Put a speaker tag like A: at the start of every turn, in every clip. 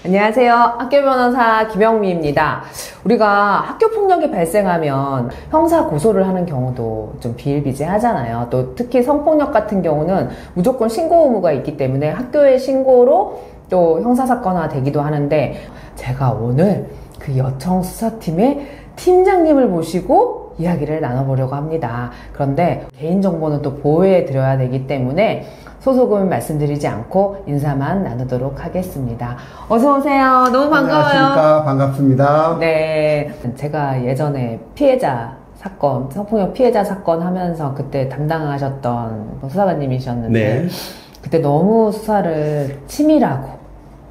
A: 안녕하세요. 학교변호사 김영미입니다. 우리가 학교폭력이 발생하면 형사 고소를 하는 경우도 좀 비일비재하잖아요. 또 특히 성폭력 같은 경우는 무조건 신고 의무가 있기 때문에 학교의 신고로 또 형사사건화 되기도 하는데, 제가 오늘 그 여청수사팀의 팀장님을 모시고 이야기를 나눠보려고 합니다. 그런데 개인정보는 또 보호해 드려야 되기 때문에 소속은 말씀드리지 않고 인사만 나누도록 하겠습니다. 어서오세요. 너무 반가워요.
B: 안녕하십니까. 반갑습니다.
A: 네. 제가 예전에 피해자 사건, 성폭력 피해자 사건 하면서 그때 담당하셨던 수사관님이셨는데,
B: 네.
A: 그때 너무 수사를 치밀하고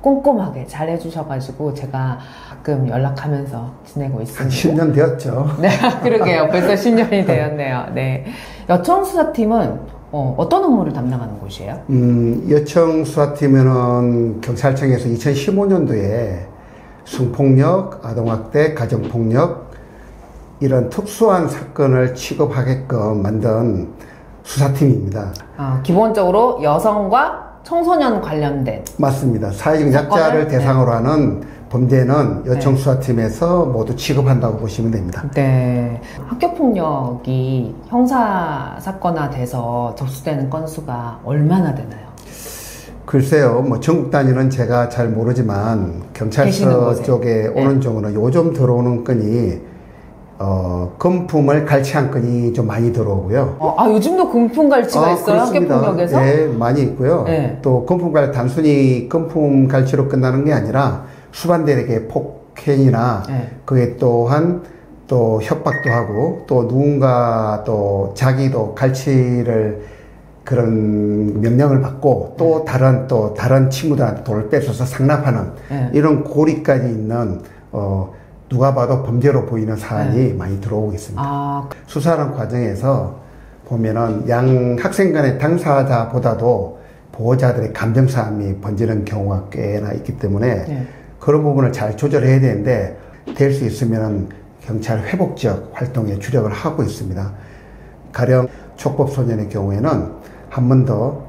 A: 꼼꼼하게 잘 해주셔가지고 제가 가끔 연락하면서 지내고 있습니다.
B: 10년 되었죠.
A: 네, 그러게요. 벌써 10년이 되었네요. 네. 여청수사팀은 어떤 업무를 담당하는 곳이에요?
B: 여청수사팀에는 경찰청에서 2015년도에 성폭력, 아동학대, 가정폭력 이런 특수한 사건을 취급하게끔 만든 수사팀입니다.
A: 기본적으로 여성과 청소년 관련된.
B: 맞습니다. 사회적 약자를 대상으로 하는 범죄는 여청수사팀에서 모두 취급한다고 보시면 됩니다.
A: 네. 학교폭력이 형사사건화 돼서 접수되는 건수가 얼마나 되나요?
B: 글쎄요, 뭐 전국 단위는 제가 잘 모르지만 경찰서 쪽에 오는 경우는 요즘 들어오는 건이 금품을 갈취한 건이 좀 많이 들어오고요.
A: 요즘도 금품 갈취가 있어요?
B: 그렇습니다.
A: 학교폭력에서?
B: 네, 많이 있고요.
A: 네.
B: 또 단순히 금품 갈취로 끝나는 게 아니라 수반들에게 폭행이나 그게 또한 또 협박도 하고 또 누군가 또 자기도 갈취를 그런 명령을 받고 또 다른 친구들한테 돈을 뺏어서 상납하는 이런 고리까지 있는 누가 봐도 범죄로 보이는 사안이 많이 들어오고 있습니다. 수사하는 과정에서 보면은 양 학생 간의 당사자보다도 보호자들의 감정싸움이 번지는 경우가 꽤나 있기 때문에 그런 부분을 잘 조절해야 되는데, 될 수 있으면 경찰 회복적 활동에 주력을 하고 있습니다. 가령 촉법소년의 경우에는 한 번 더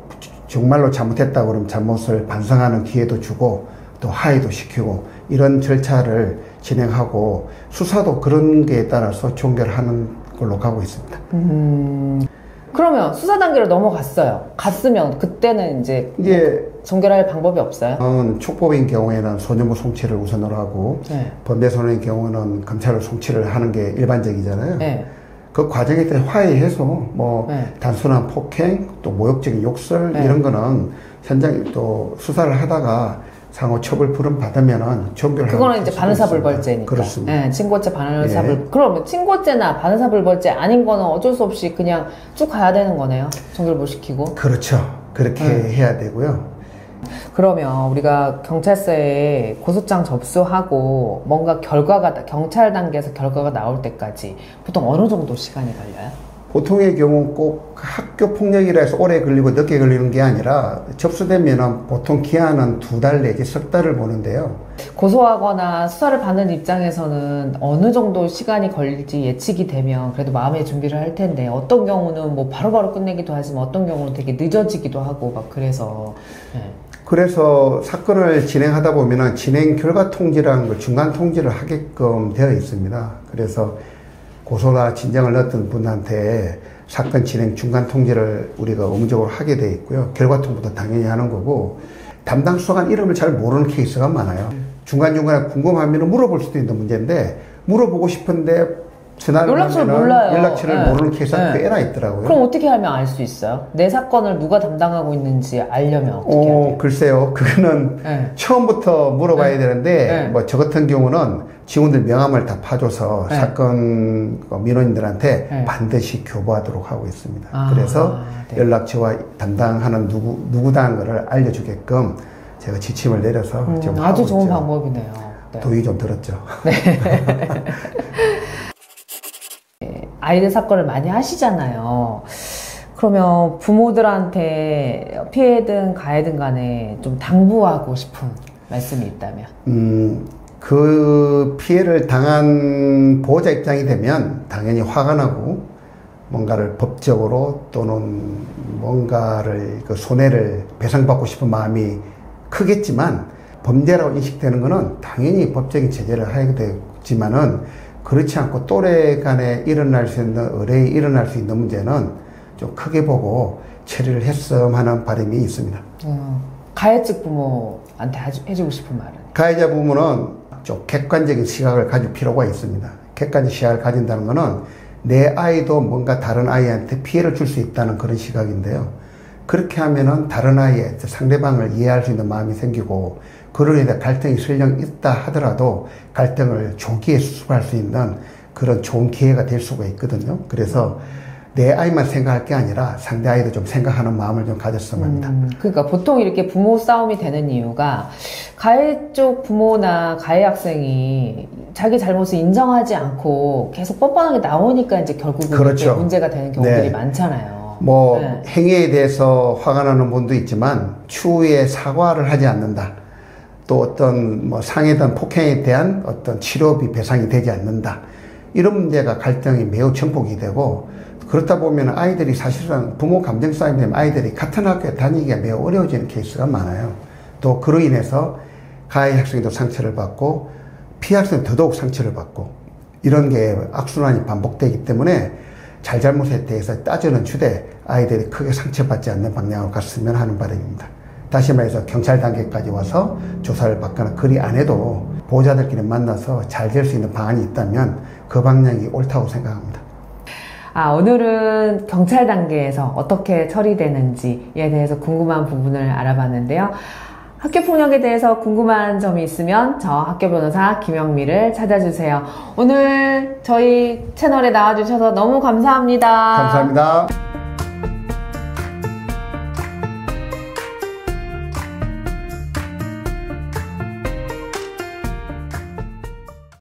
B: 정말로 잘못했다고 그러면 잘못을 반성하는 기회도 주고 또 하해도 시키고 이런 절차를 진행하고, 수사도 그런 게 따라서 종결하는 걸로 가고 있습니다.
A: 그러면 수사 단계로 갔으면 그때는 이제 종결할 방법이 없어요?
B: 촉법인 경우에는 소년부 송치를 우선으로 하고 범죄소년의 경우는 검찰로 송치를 하는 게 일반적이잖아요. 그 과정에 대해 화해해서 단순한 폭행 또 모욕적인 욕설 이런 거는 현장에 또 수사를 하다가 상호 처벌 불은 받으면은 종결하는.
A: 그거는 이제 반의사불벌죄니까.
B: 그렇습니다.
A: 친고죄, 그럼 친고죄나 반의사불벌죄 아닌 거는 어쩔 수 없이 그냥 쭉 가야 되는 거네요. 종결 못 시키고.
B: 그렇죠. 그렇게 해야 되고요.
A: 그러면 우리가 경찰서에 고소장 접수하고 뭔가 경찰 단계에서 결과가 나올 때까지 보통 어느 정도 시간이 걸려요?
B: 보통의 경우 꼭 학교 폭력이라 해서 오래 걸리고 늦게 걸리는 게 아니라 접수되면은 보통 기한은 2달 내지 석 달을 보는데요.
A: 고소하거나 수사를 받는 입장에서는 어느 정도 시간이 걸릴지 예측이 되면 그래도 마음의 준비를 할 텐데, 어떤 경우는 뭐 바로바로 끝내기도 하지만 어떤 경우는 되게 늦어지기도 하고 막 그래서.
B: 그래서 사건을 진행하다 보면은 진행 결과 통지라는 걸 중간 통지를 하게끔 되어 있습니다. 그래서 고소나 진정을 넣었던 분한테 사건 진행 중간 통지를 우리가 의무적으로 하게 돼 있고요. 결과 통보도 당연히 하는 거고, 담당 수사관 이름을 잘 모르는 케이스가 많아요. 중간중간에 궁금하면 물어볼 수도 있는 문제인데, 물어보고 싶은데 연락처를 모르는 케이스가 꽤나 있더라고요.
A: 그럼 어떻게 하면 알 수 있어요? 내 사건을 누가 담당하고 있는지 알려면 어떻게 해야 돼요?
B: 글쎄요. 그거는 처음부터 물어봐야 되는데 저 같은 경우는 직원들 명함을 다 파줘서 사건 민원인들한테 반드시 교부하도록 하고 있습니다. 그래서 연락처와 담당하는 누구다는 거를 알려주게끔 제가 지침을 내려서 좀
A: 아주 좋은 방법이네요.
B: 도움이 좀 들었죠.
A: 아이들 사건을 많이 하시잖아요. 그러면 부모들한테 피해든 가해든 간에 좀 당부하고 싶은 말씀이 있다면?
B: 그 피해를 당한 보호자 입장이 되면 당연히 화가 나고 뭔가를 법적으로 또는 뭔가를 그 손해를 배상받고 싶은 마음이 크겠지만, 범죄라고 인식되는 것은 당연히 법적인 제재를 하게 되지만은 그렇지 않고 또래 간에 일어날 수 있는, 의뢰에 일어날 수 있는 문제는 좀 크게 보고 처리를 했으면 하는 바람이 있습니다.
A: 가해 측 부모한테 해주고 싶은 말은?
B: 가해자 부모는 좀 객관적인 시각을 가질 필요가 있습니다. 객관적 시각을 가진다는 것은 내 아이도 뭔가 다른 아이한테 피해를 줄 수 있다는 그런 시각인데요. 그렇게 하면은 다른 아이의 상대방을 이해할 수 있는 마음이 생기고 그로 인해 갈등이 설령 있다 하더라도 갈등을 조기에 수습할 수 있는 그런 좋은 기회가 될 수가 있거든요. 그래서 내 아이만 생각할 게 아니라 상대 아이도 좀 생각하는 마음을 좀 가졌으면 합니다.
A: 그러니까 보통 이렇게 부모 싸움이 되는 이유가 가해 쪽 부모나 가해 학생이 자기 잘못을 인정하지 않고 계속 뻔뻔하게 나오니까 이제 결국은
B: 그렇죠.
A: 문제가 되는 경우들이
B: 네.
A: 많잖아요.
B: 네. 행위에 대해서 화가 나는 분도 있지만 추후에 사과를 하지 않는다. 또 어떤 상해든 폭행에 대한 어떤 치료비 배상이 되지 않는다. 이런 문제가 갈등이 매우 전폭이 되고 그렇다 보면 아이들이 사실은 부모 감정 싸움이 되면 아이들이 같은 학교에 다니기가 매우 어려워지는 케이스가 많아요. 또 그로 인해서 가해 학생도 상처를 받고 피해 학생도 더더욱 상처를 받고 이런 게 악순환이 반복되기 때문에 잘잘못에 대해서 따지는 주되 아이들이 크게 상처받지 않는 방향으로 갔으면 하는 바람입니다. 다시 말해서 경찰 단계까지 와서 조사를 받거나 그리 안 해도 보호자들끼리 만나서 잘 될 수 있는 방안이 있다면 그 방향이 옳다고 생각합니다.
A: 오늘은 경찰 단계에서 어떻게 처리되는지에 대해서 궁금한 부분을 알아봤는데요. 학교폭력에 대해서 궁금한 점이 있으면 저 학교변호사 김영미를 찾아주세요. 오늘 저희 채널에 나와주셔서 너무 감사합니다.
B: 감사합니다.